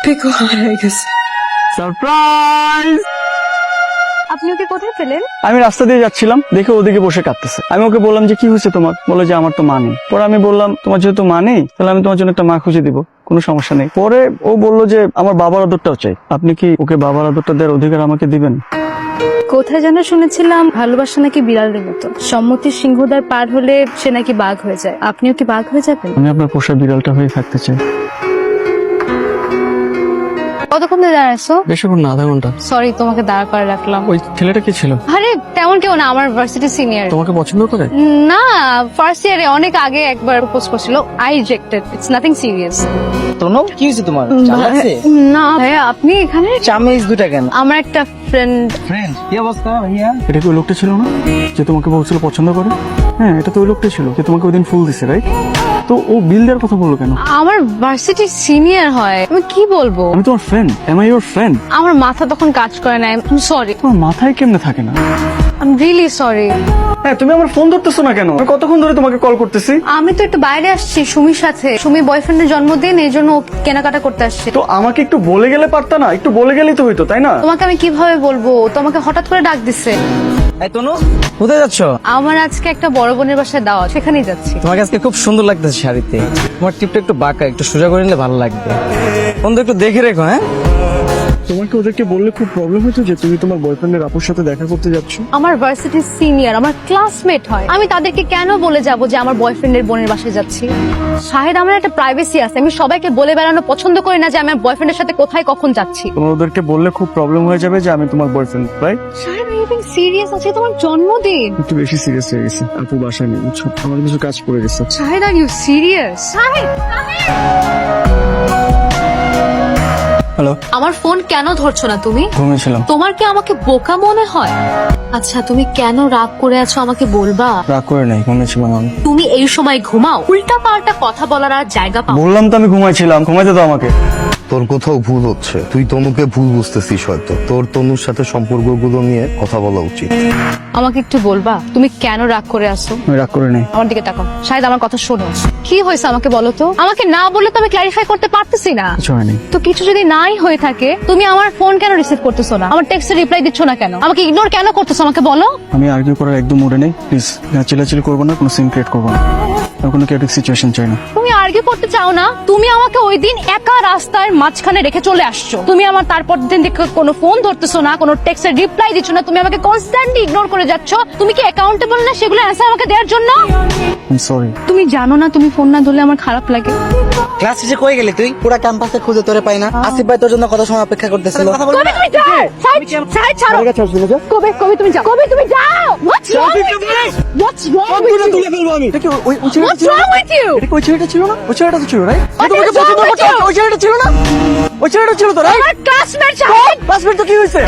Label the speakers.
Speaker 1: পিকো হারিয়ে গেছে।
Speaker 2: সারপ্রাইজ!
Speaker 3: আপনি ওকে কোথায় পেলেন?
Speaker 2: আমি রাস্তা দিয়ে যাচ্ছিলাম, দেখে ওদিকে বসে কাঁদতেছে। আমি ওকে বললাম যে কি হয়েছে তোমার, বলে যে আমার তো মা নেই। পরে আমি বললাম তোমার যেহেতু মা নেই তাহলে আমি তোমার জন্য একটা মা খুঁজে দিব, কোনো সমস্যা নেই। পরে ও বললো যে আমার বাবার আদরটাও চাই। আপনি কি ওকে বাবার আদরটা দেওয়ার অধিকার আমাকে দিবেন?
Speaker 3: কোথায় যেন শুনেছিলাম ভালোবাসা নাকি বিড়ালের মতো, সম্মতির সিংহদ্বার পার হলে সে নাকি বাঘ হয়ে যায়। আপনিও কি বাঘ হয়ে যাবেন?
Speaker 2: আমি আপনার পোষা বিড়ালটা হয়ে থাকতে চাই।
Speaker 3: কতক্ষণ ধরে দাঁড়াইছো?
Speaker 2: বেশিক্ষণ না, আধা ঘন্টা।
Speaker 3: সরি তোমাকে দাঁড় করে রাখলাম।
Speaker 2: ওই ছেলেটা কি ছিল?
Speaker 3: আরে তেমন কেউ না, আমার ভার্সিটি সিনিয়র।
Speaker 2: তোমাকে পছন্দ করে?
Speaker 3: না, ফার্স্ট ইয়ারে অনেক আগে একবার প্রপোজ করছিল, I rejected. It's nothing serious.
Speaker 4: তোনো, কি হয়েছে তোমার? চাপ লাগছে?
Speaker 3: না ভাইয়া, আপনি এখানে?
Speaker 4: চামেচ দুটা কেন?
Speaker 3: আমার একটা ফ্রেন্ড।
Speaker 4: ফ্রেন্ড, কি অবস্থা ভাইয়া?
Speaker 2: এটা কি ওই লোকটা ছিল না যে তোমাকে বলছিল পছন্দ করে? হ্যাঁ, এটা তো ওই লোকটা ছিল যে তোমাকে ওই দিন ফুল দিছে, রাইট? তো ও বিল দেওয়ার কথা বললো কেন?
Speaker 3: আমার ভার্সিটি সিনিয়র হয়, আমি কি বলবো?
Speaker 2: আমি তোমার friend, am I your friend?
Speaker 3: আমার মাথা তখন কাজ করে না, সরি।
Speaker 2: তোমার মাথায় কেমনে থাকে না?
Speaker 3: I am really sorry.
Speaker 2: হ্যাঁ, তুমি আমার ফোন ধরতেছো না কেন? আমি কতক্ষণ ধরে তোমাকে কল করতেছি।
Speaker 3: আমি তো একটু বাইরে আসছি সুমির সাথে, সুমি বয়ফ্রেন্ডের জন্মদিন, এই জন্য ও কেনাকাটা করতে আসছে।
Speaker 2: তো আমাকে একটু বলে গেলে পারতা না? একটু বলে গেলেই তো হইতো, তাই না?
Speaker 3: তোমাকে আমি কিভাবে বলবো? তোমাকে হঠাৎ করে ডাক দিচ্ছে।
Speaker 4: এই তোনো, কোথায় যাচ্ছ?
Speaker 3: আমার আজকে একটা বড় বোনের বাসায় দাওয়াত, সেখানেই যাচ্ছি।
Speaker 4: তোমাকে আজকে খুব সুন্দর লাগতেছে শাড়িতে। তোমার টিপটা একটু বাঁকা, একটু সোজা করে নিলে ভালো লাগবে। বন্ধু একটু দেখে রেখো, হ্যাঁ?
Speaker 2: তোমাকে ওদেরকে বললে খুব প্রবলেম হতো যে তুমি তোমার বয়ফ্রেন্ডের আপুর সাথে দেখা করতে যাচ্ছ।
Speaker 3: আমার ভার্সিটির সিনিয়র, আমার ক্লাসমেট হয়, আমি তাদেরকে কেন বলে যাব যে আমার বয়ফ্রেন্ডের বোনের বাসায় যাচ্ছি? শাহেদ, আমার একটা প্রাইভেসি আছে, আমি সবাইকে বলে বেড়ানো পছন্দ করি না যে আমার বয়ফ্রেন্ডের সাথে কোথায় কখন যাচ্ছি।
Speaker 2: তোমার ওদেরকে বললে খুব প্রবলেম হয়ে যাবে যে আমি তোমার boyfriend, right?
Speaker 3: Shahed, everything serious আছে, তোমার জন্মদিন।
Speaker 2: একটু বেশি সিরিয়াস হয়ে গেছে। আপু বাসায় নেই, বুঝছো? আমার কিছু কাজ পড়ে গেছে।
Speaker 3: Shahed, are you serious? Shahed,
Speaker 2: hello,
Speaker 3: আমার ফোন কেন ধরছো না তুমি?
Speaker 2: ঘুমিয়েছিলাম।
Speaker 3: তোমার কি আমাকে বোকা মনে হয়? আচ্ছা, তুমি কেন রাগ করে আছো আমাকে বলবা?
Speaker 2: রাগ করে নাই, ঘুমিয়েছিলাম আমি।
Speaker 3: তুমি এই সময় ঘুমাও? উল্টা পাল্টা কথা বলার আর জায়গা পাও?
Speaker 2: বললাম তো আমি ঘুমাইছিলাম, ঘুমাইতে দাও আমাকে।
Speaker 5: তোর কোথাও ভুল হচ্ছে, তুই তনুকে ভুল বুঝতেছিস হয়তো। তোর তনুর সাথে সম্পর্কগুলো নিয়ে কথা বলা উচিত।
Speaker 3: আমাকে একটু বলবা তুমি কেন রাগ করে আছো?
Speaker 2: আমি রাগ করে নাই।
Speaker 3: আমার দিকে তাকাও, শায়দ আমার কথা শোনো। কি হয়েছে আমাকে বলো তো? আমাকে না বললে তো আমি ক্ল্যারিফাই করতে পারতেছি না।
Speaker 2: কিছু হয়নি।
Speaker 3: তো কিছু যদি নাই হয়ে থাকে, তুমি আমার ফোন কেন রিসিভ করতেছো না? আমার টেক্সটে রিপ্লাই দিচ্ছ না কেন? আমাকে ইগনোর কেন করতেছো আমাকে বলো।
Speaker 2: আমি আর্গুই করার একদম মুডে নেই, প্লিজ। চিল্লাচিল্লি করবো না, কোনো সিন ক্রিয়েট করবো না। আমি কোনো কেটিক সিচুয়েশন চাই না।
Speaker 3: তুমি আর্গিউ করতে চাও না? তুমি আমাকে ওই দিন একা রাস্তার মাঝখানে রেখে চলে আসছো। তুমি আমার তারপর দিন দেখে কোনো ফোন ধরতেছো না, কোনো টেক্সটের রিপ্লাই দিচ্ছ না, তুমি আমাকে কনস্ট্যান্টলি ইগনোর করে যাচ্ছ। তুমি কি অ্যাকাউন্টেবল না সেগুলো অ্যান্সার আমাকে দেওয়ার জন্য?
Speaker 2: I am sorry.
Speaker 3: তুমি জানো না তুমি ফোন না ধরলে আমার খারাপ লাগে।
Speaker 4: ক্লাস শেষে কই গেলি তুই? পুরো ক্যাম্পাসে খুঁজে তোরে পাই না। আসিফ ভাই তোর জন্য কত সময় অপেক্ষা করতেছিল।
Speaker 3: কবে তুমি যাও? সাইড ছাড়ো। কবে তুমি যাও? কবে তুমি যাও? What's wrong with you? What's wrong with you?
Speaker 2: তুলে ফেলবো আমি। এটা কি ওই ছেলেটা
Speaker 3: What's
Speaker 2: ছিল না?
Speaker 3: wrong with you?
Speaker 2: এটা কি ওই ছেলেটা ছিল না? ওই ছেলেটা তো ছিল, রাইট?
Speaker 3: What
Speaker 2: তোমাকে
Speaker 3: is wrong
Speaker 2: পছন্দ
Speaker 3: with
Speaker 2: করতো,
Speaker 3: you?
Speaker 2: ওই ছেলেটা ছিল না? ওই ছেলেটা ছিল তো, রাইট?
Speaker 3: আমার ক্লাসমেট শাহেদ।
Speaker 2: ক্লাসমেট তো কি হয়েছে?